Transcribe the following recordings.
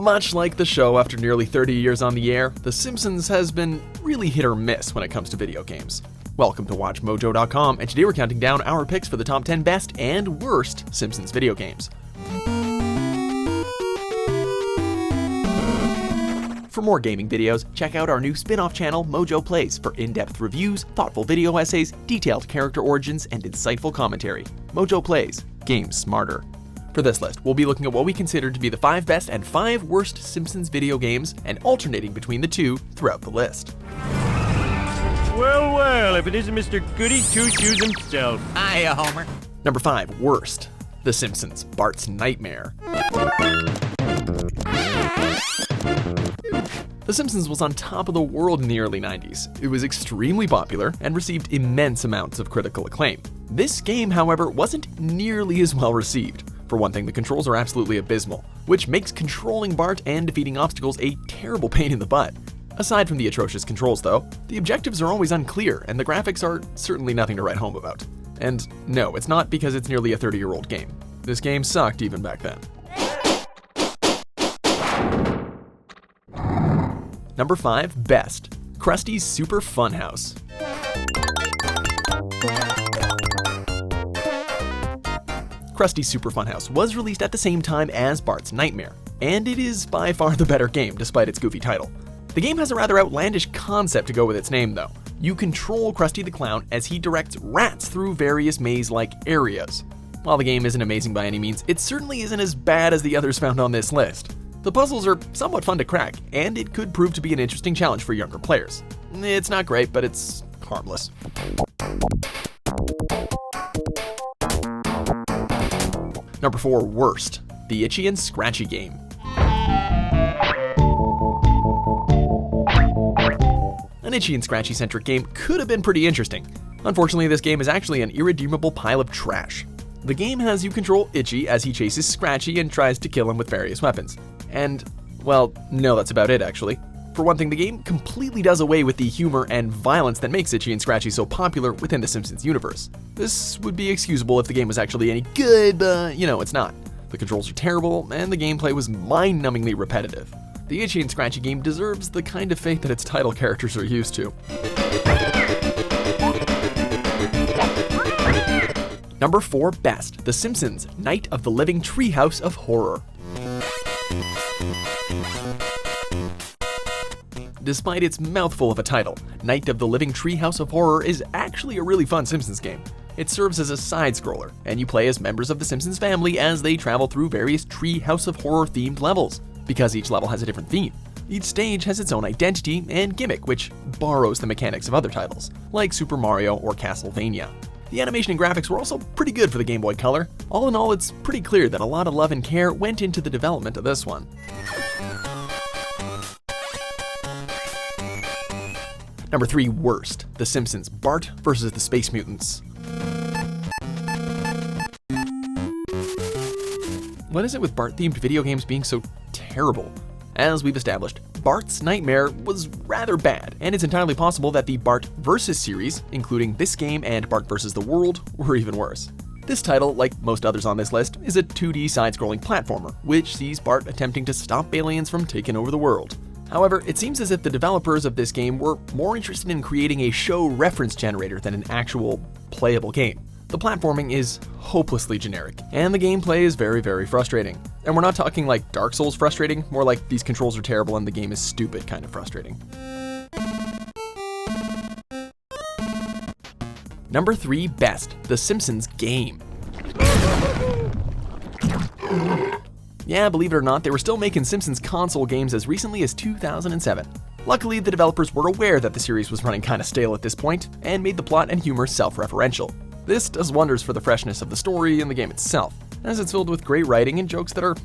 Much like the show after nearly 30 years on the air, The Simpsons has been really hit or miss when it comes to video games. Welcome to WatchMojo.com, and today we're counting down our picks for the top 10 best and worst Simpsons video games. For more gaming videos, check out our new spin-off channel, Mojo Plays, for in-depth reviews, thoughtful video essays, detailed character origins, and insightful commentary. Mojo Plays, games smarter. For this list, we'll be looking at what we consider to be the 5 best and 5 worst Simpsons video games, and alternating between the two throughout the list. Well, well, if it isn't Mr. Goody Two-Shoes himself. Hiya, Homer. Number 5, worst. The Simpsons, Bart's Nightmare. The Simpsons was on top of the world in the early 90s. It was extremely popular and received immense amounts of critical acclaim. This game, however, wasn't nearly as well received. For one thing, the controls are absolutely abysmal, which makes controlling Bart and defeating obstacles a terrible pain in the butt. Aside from the atrocious controls, though, the objectives are always unclear, and the graphics are certainly nothing to write home about. And no, it's not because it's nearly a 30-year-old game. This game sucked even back then. Number 5, best. Krusty's Super Funhouse. Krusty's Super Funhouse was released at the same time as Bart's Nightmare, and it is by far the better game despite its goofy title. The game has a rather outlandish concept to go with its name, though. You control Krusty the Clown as he directs rats through various maze-like areas. While the game isn't amazing by any means, it certainly isn't as bad as the others found on this list. The puzzles are somewhat fun to crack, and it could prove to be an interesting challenge for younger players. It's not great, but it's harmless. Number 4, worst. The Itchy and Scratchy game. An Itchy and Scratchy centric game could have been pretty interesting. Unfortunately, this game is actually an irredeemable pile of trash. The game has you control Itchy as he chases Scratchy and tries to kill him with various weapons. And, well, no, that's about it actually. For one thing, the game completely does away with the humor and violence that makes Itchy and Scratchy so popular within the Simpsons universe. This would be excusable if the game was actually any good, but, it's not. The controls are terrible, and the gameplay was mind-numbingly repetitive. The Itchy and Scratchy game deserves the kind of fate that its title characters are used to. Number 4, best. The Simpsons, Night of the Living Treehouse of Horror. Despite its mouthful of a title, Night of the Living Treehouse of Horror is actually a really fun Simpsons game. It serves as a side-scroller, and you play as members of the Simpsons family as they travel through various Treehouse of Horror-themed levels, because each level has a different theme. Each stage has its own identity and gimmick, which borrows the mechanics of other titles, like Super Mario or Castlevania. The animation and graphics were also pretty good for the Game Boy Color. All in all, it's pretty clear that a lot of love and care went into the development of this one. Number 3, worst. The Simpsons, Bart vs. the Space Mutants. What is it with Bart-themed video games being so terrible? As we've established, Bart's Nightmare was rather bad, and it's entirely possible that the Bart vs. series, including this game and Bart vs. the World, were even worse. This title, like most others on this list, is a 2D side-scrolling platformer, which sees Bart attempting to stop aliens from taking over the world. However, it seems as if the developers of this game were more interested in creating a show reference generator than an actual playable game. The platforming is hopelessly generic, and the gameplay is very, very frustrating. And we're not talking like Dark Souls frustrating, more like these controls are terrible and the game is stupid kind of frustrating. Number 3, best. The Simpsons game. Yeah, believe it or not, they were still making Simpsons console games as recently as 2007. Luckily, the developers were aware that the series was running kinda stale at this point, and made the plot and humor self-referential. This does wonders for the freshness of the story and the game itself, as it's filled with great writing and jokes that are,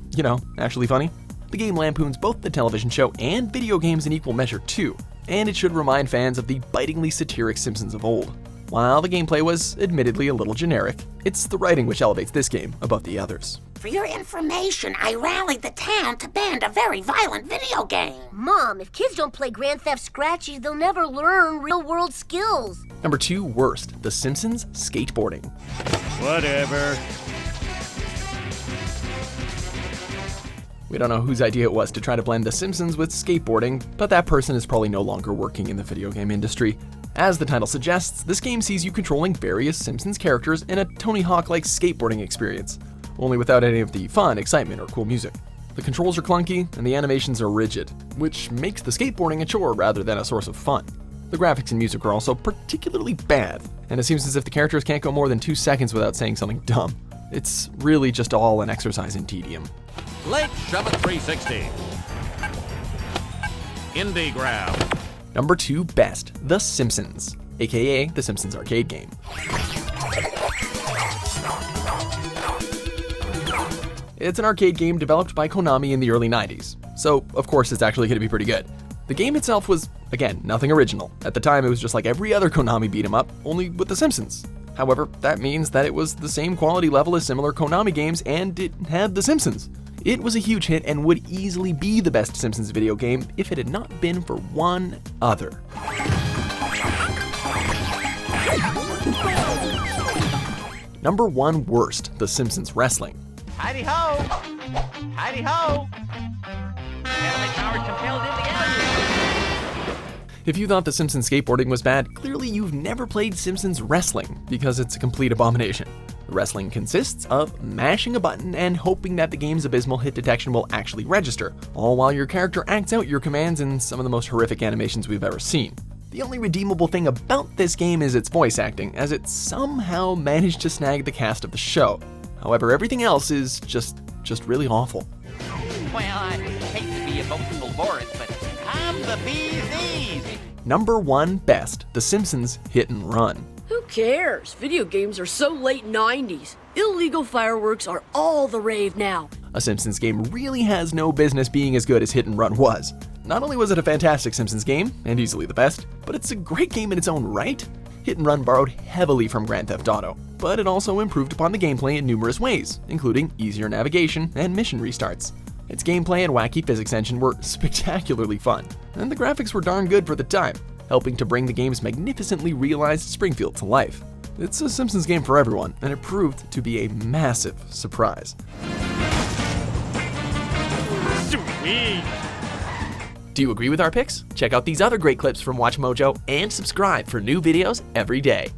actually funny. The game lampoons both the television show and video games in equal measure too, and it should remind fans of the bitingly satiric Simpsons of old. While the gameplay was admittedly a little generic, it's the writing which elevates this game above the others. For your information, I rallied the town to ban a very violent video game. Mom, if kids don't play Grand Theft Scratchy, they'll never learn real-world skills. Number 2, worst. The Simpsons Skateboarding. Whatever. We don't know whose idea it was to try to blend The Simpsons with skateboarding, but that person is probably no longer working in the video game industry. As the title suggests, this game sees you controlling various Simpsons characters in a Tony Hawk-like skateboarding experience, only without any of the fun, excitement, or cool music. The controls are clunky, and the animations are rigid, which makes the skateboarding a chore rather than a source of fun. The graphics and music are also particularly bad, and it seems as if the characters can't go more than 2 seconds without saying something dumb. It's really just all an exercise in tedium. Let's shove it 360. Indie grab. Number 2 best, The Simpsons, aka The Simpsons arcade game. It's an arcade game developed by Konami in the early 90s, so of course it's actually going to be pretty good. The game itself was, again, nothing original. At the time it was just like every other Konami beat 'em up, only with The Simpsons. However, that means that it was the same quality level as similar Konami games and it had The Simpsons. It was a huge hit and would easily be the best Simpsons video game if it had not been for one other. Number 1 worst, The Simpsons wrestling. Heidi ho! Heidi ho! Family power compelled in the alley. If you thought The Simpsons skateboarding was bad, clearly you've never played Simpsons wrestling, because it's a complete abomination. The wrestling consists of mashing a button and hoping that the game's abysmal hit detection will actually register, all while your character acts out your commands in some of the most horrific animations we've ever seen. The only redeemable thing about this game is its voice acting, as it somehow managed to snag the cast of the show. However, everything else is just really awful. Well, I hate to be a boastful Boris, but I'm the bee's knees. Number 1 best, The Simpsons Hit and Run. Who cares? Video games are so late 90s. Illegal fireworks are all the rave now. A Simpsons game really has no business being as good as Hit and Run was. Not only was it a fantastic Simpsons game, and easily the best, but it's a great game in its own right. Hit and Run borrowed heavily from Grand Theft Auto, but it also improved upon the gameplay in numerous ways, including easier navigation and mission restarts. Its gameplay and wacky physics engine were spectacularly fun, and the graphics were darn good for the time, helping to bring the game's magnificently realized Springfield to life. It's a Simpsons game for everyone, and it proved to be a massive surprise. Sweet! Do you agree with our picks? Check out these other great clips from WatchMojo and subscribe for new videos every day.